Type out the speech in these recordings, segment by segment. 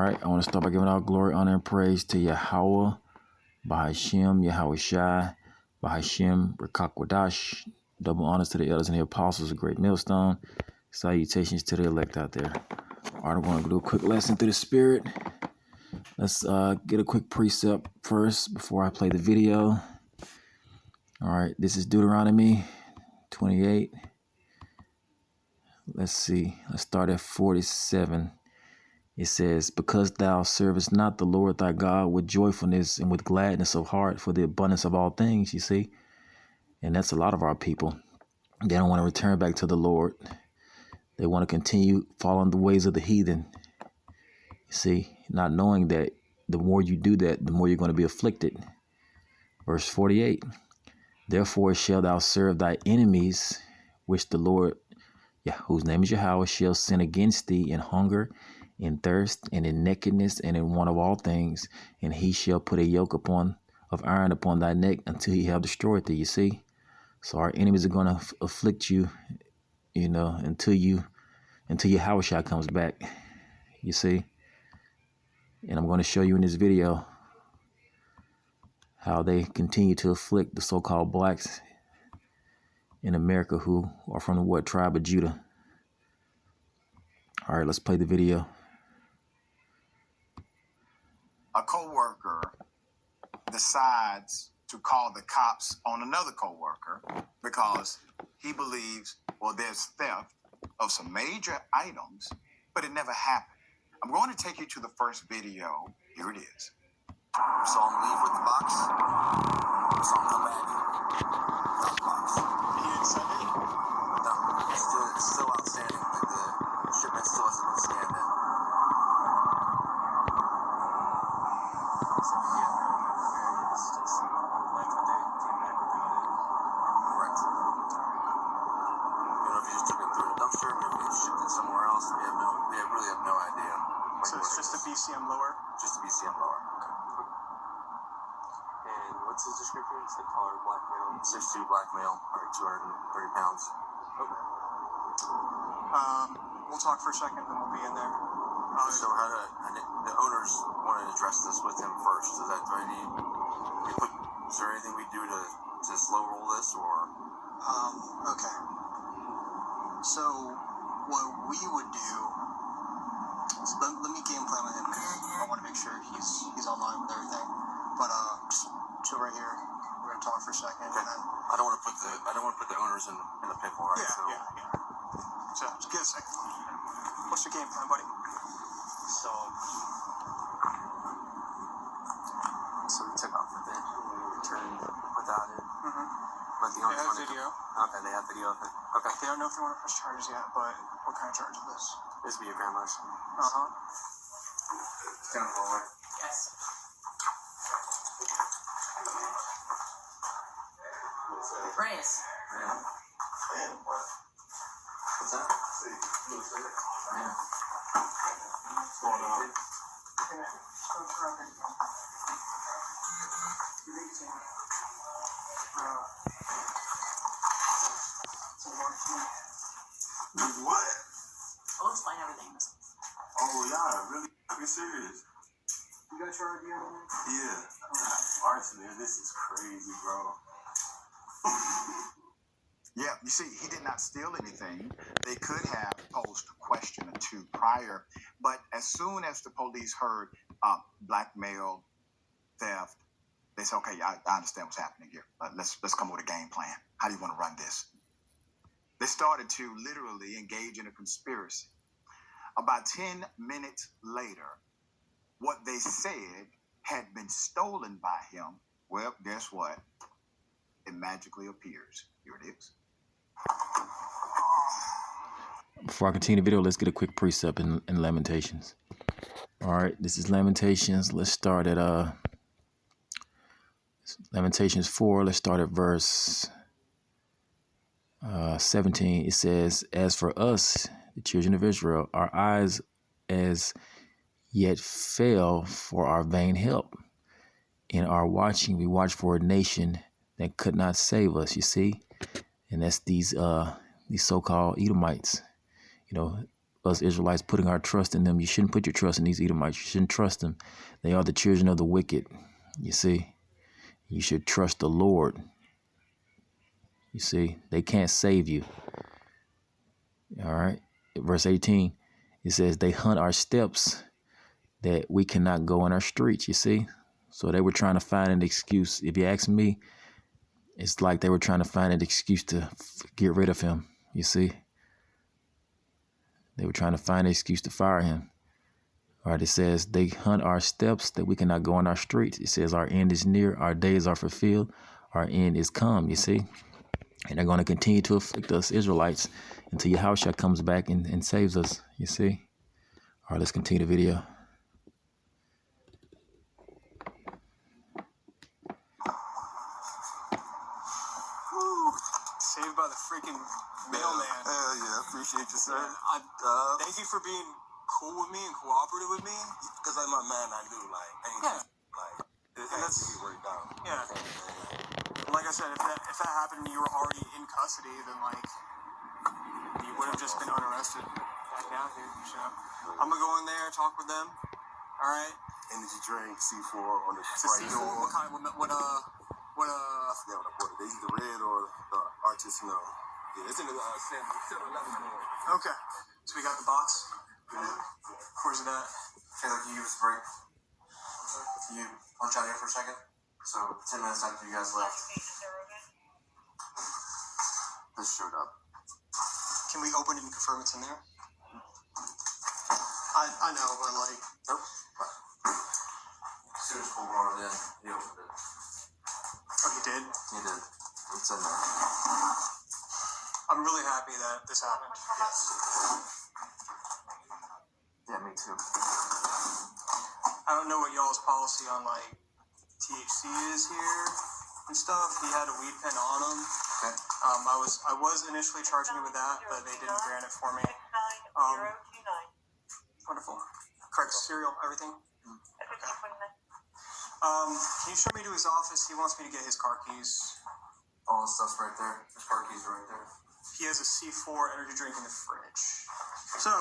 right, I want to start by giving all glory, honor, and praise to Yahweh, Bahashem, Yahweh Shai, Bahashem, Rekakwadash. Double honors to the elders and the apostles, a great millstone. Salutations to the elect out there. All right, I'm going to do a quick lesson through the Spirit. Let's get a quick precept first before I play the video. All right, this is Deuteronomy 28. Let's see. Let's start at 47. It says, because thou servest not the Lord thy God with joyfulness and with gladness of heart for the abundance of all things, you see. And that's a lot of our people. They don't want to return back to the Lord. They want to continue following the ways of the heathen. You see, not knowing that the more you do that, the more you're going to be afflicted. Verse 48, therefore shalt thou serve thy enemies, which the Lord, whose name is Yahweh, shall send against thee in hunger, in thirst, and in nakedness, and in want of all things. And he shall put a yoke of iron upon thy neck until he have destroyed thee. You see? So our enemies are going to afflict you, until Yahushua comes back. You see? And I'm going to show you in this video how they continue to afflict the so-called blacks in America who are from the tribe of Judah. All right, let's play the video. A coworker decides to call the cops on another coworker because he believes, there's theft of some major items, but it never happened. I'm going to take you to the first video. Here it is. Saw him leave with the box. Saw him come back without the box. He didn't send it? No, it's still outstanding. The shipment still hasn't been scanned in. So it's just like they came back without it. Correct. You know, if you just took it through a dumpster, if you shipped it somewhere else, we really have no idea. So it's just a BCM lower? Just a BCM lower. And what's his description? It's the collar black male. 6'2" black male, or 230 pounds. Okay. We'll talk for a second, then we'll be in there. So the owners want to address this with him first. Is there anything we do to slow roll this, or? Okay. So what we would do is let me game plan with him because I want to make sure he's online with everything. But just chill right here. We're gonna talk for a second, Okay. and then I don't want to put the owners in the pickle, right? yeah. So just give a second. What's your game plan, buddy? So we took off with it, and we returned without it. Mm-hmm. But the They owners have wanna- video. Okay, they have video of it. Okay. They don't know if they want to press charges yet, but what kind of charge is this? This would be a grand larceny. Uh-huh. Yes. Prince. What's that? What's going on? What? I'll explain everything. Oh, y'all really serious? You got your idea on it? Yeah. Arson, this is crazy, bro. Yeah, you see, he did not steal anything. They could have posed a question or two prior, but as soon as the police heard blackmail, theft, they said, okay, I understand what's happening here. Let's come up with a game plan. How do you want to run this? They started to literally engage in a conspiracy. About 10 minutes later, what they said had been stolen by him. Well, guess what? It magically appears. Here it is. Before I continue the video, let's get a quick precept in Lamentations. All right, this is Lamentations. Let's start at Lamentations 4. Let's start at verse 17. It says, as for us, the children of Israel, our eyes as yet fail for our vain help. In our watching, we watch for a nation that could not save us, you see? And that's these so-called Edomites. us Israelites putting our trust in them. You shouldn't put your trust in these Edomites. You shouldn't trust them. They are the children of the wicked. You see, you should trust the Lord. You see, they can't save you. All right. Verse 18, it says they hunt our steps that we cannot go in our streets. You see, so they were trying to find an excuse. If you ask me, it's like they were trying to find an excuse to get rid of him. You see, they were trying to find an excuse to fire him. All right, it says they hunt our steps that we cannot go on our streets. It says our end is near, our days are fulfilled, our end is come, you see. And they're going to continue to afflict us Israelites until Yahushua comes back and saves us, you see. All right, let's continue the video. Saved by the freaking mailman. Hell yeah, appreciate you, sir. Thank you for being cool with me and cooperative with me. Because like my man, I do like, Yeah. it And has that's- to be worked out. Yeah. Like I said, if that happened and you were already in custody, then like you would have just been unarrested back down here. So I'm gonna go in there, talk with them. All right. Energy drink, C4 on the To see right door. what kind, what I forget what I put it. They either red or the artisanal. Yeah, it's in the 7-Eleven door. Okay. So we got the box. Where's it at? Okay, like you give us a break. You lunch out here for a second. So 10 minutes after you guys left, this showed up. Can we open it and confirm it's in there? I know, but like, Nope. As soon as Cole brought it in, he opened it. oh, you did. He did. It's in there. I'm really happy that this happened. Yes. Yeah, me too. I don't know what y'all's policy on like THC is here and stuff. He had a weed pen on him. Okay. I was initially charging him with that, but they didn't grant it for me. 69029. Wonderful. Correct serial, everything. Can you show me to his office? He wants me to get his car keys. All the stuff's right there. His car keys are right there. He has a C4 energy drink in the fridge. So,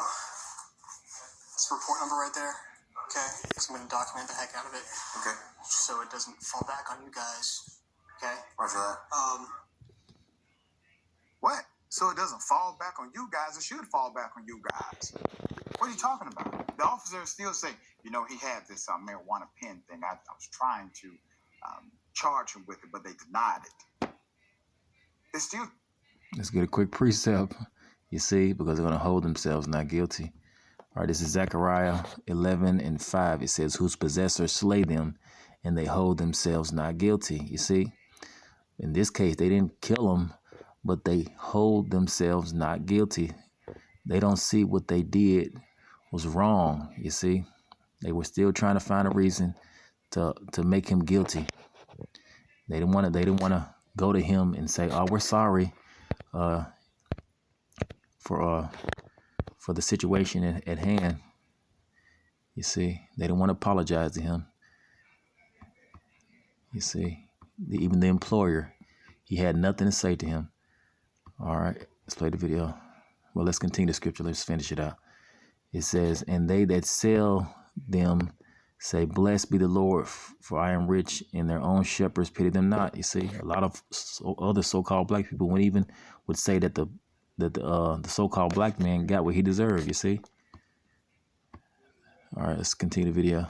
it's the report number right there. Okay, so I'm going to document the heck out of it Okay. so it doesn't fall back on you guys. Okay? Roger that. What? So it doesn't fall back on you guys. It should fall back on you guys. What are you talking about? The officer still saying, you know, he had this marijuana pen thing. I was trying to charge him with it, but they denied it. They still. Let's get a quick precept, you see, because they're going to hold themselves not guilty. All right, this is Zechariah 11:5. It says, whose possessors slay them, and they hold themselves not guilty. You see, in this case, they didn't kill them, but they hold themselves not guilty. They don't see what they did was wrong. You see, they were still trying to find a reason to make him guilty. They didn't want to go to him and say, "Oh, we're sorry for the situation at hand." You see, they didn't want to apologize to him. You see, even the employer, he had nothing to say to him. All right, let's play the video. Well, let's continue the scripture. Let's finish it out. It says, and they that sell them say, blessed be the Lord, for I am rich, and their own shepherds pity them not. You see, a lot of other so-called black people would say that the so-called black man got what he deserved, you see. All right, let's continue the video.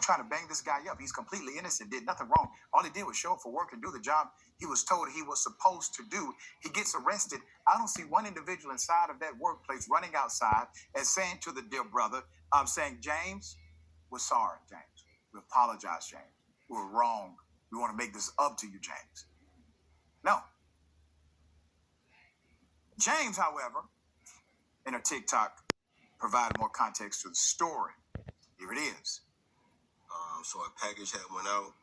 Trying to bang this guy up. He's completely innocent, did nothing wrong. All he did was show up for work and do the job he was told he was supposed to do. He gets arrested. I don't see one individual inside of that workplace running outside and saying to the dear brother, saying, James, we're sorry, James. We apologize, James. We were wrong. We want to make this up to you, James. No. James, however, in her TikTok, provided more context to the story. Here it is. So a package had went out.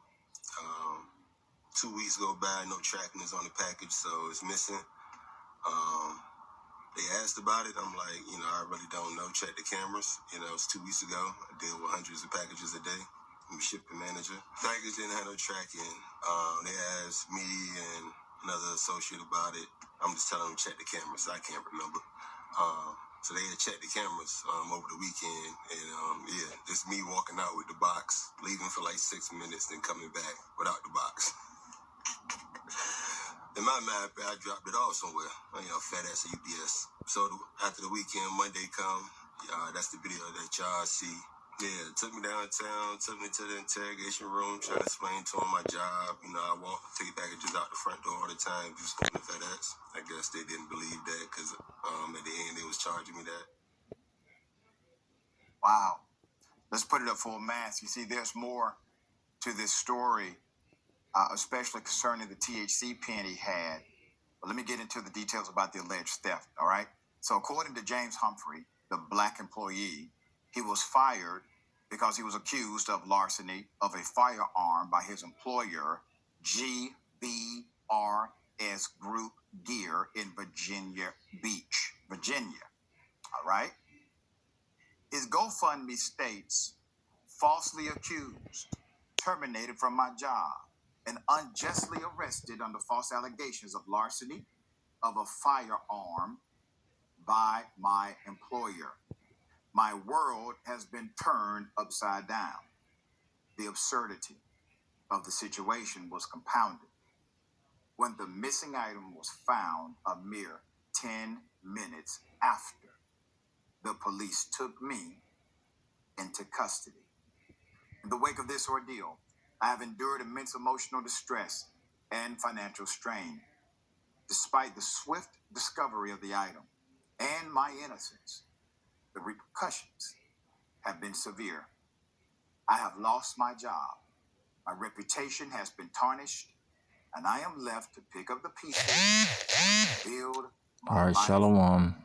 2 weeks go by, no tracking is on the package, so it's missing. They asked about it. I'm like, I really don't know. Check the cameras. It's 2 weeks ago. I deal with hundreds of packages a day. I'm a shipping manager. Package didn't have no tracking. They asked me and another associate about it. I'm just telling them check the cameras. I can't remember. So they had checked the cameras over the weekend, and yeah, just me walking out with the box, leaving for like 6 minutes, then coming back without the box. In my mind, I dropped it off somewhere, FedEx or UPS. So after the weekend, Monday come, that's the video that y'all see. Yeah, took me downtown, took me to the interrogation room, trying to explain to him my job. I take packages out the front door all the time, just going to FedEx. I guess they didn't believe that because at the end they was charging me that. Wow. Let's put it up full mass. You see, there's more to this story, especially concerning the THC pen he had. But let me get into the details about the alleged theft, all right? So according to James Humphrey, the black employee, he was fired because he was accused of larceny of a firearm by his employer, GBRS Group Gear in Virginia Beach, Virginia. All right? His GoFundMe states, falsely accused, terminated from my job, and unjustly arrested under false allegations of larceny of a firearm by my employer. My world has been turned upside down. The absurdity of the situation was compounded when the missing item was found a mere 10 minutes after the police took me into custody. In the wake of this ordeal, I have endured immense emotional distress and financial strain. Despite the swift discovery of the item and my innocence, the repercussions have been severe. I have lost my job. My reputation has been tarnished, and I am left to pick up the pieces and build my All right, life Shalom.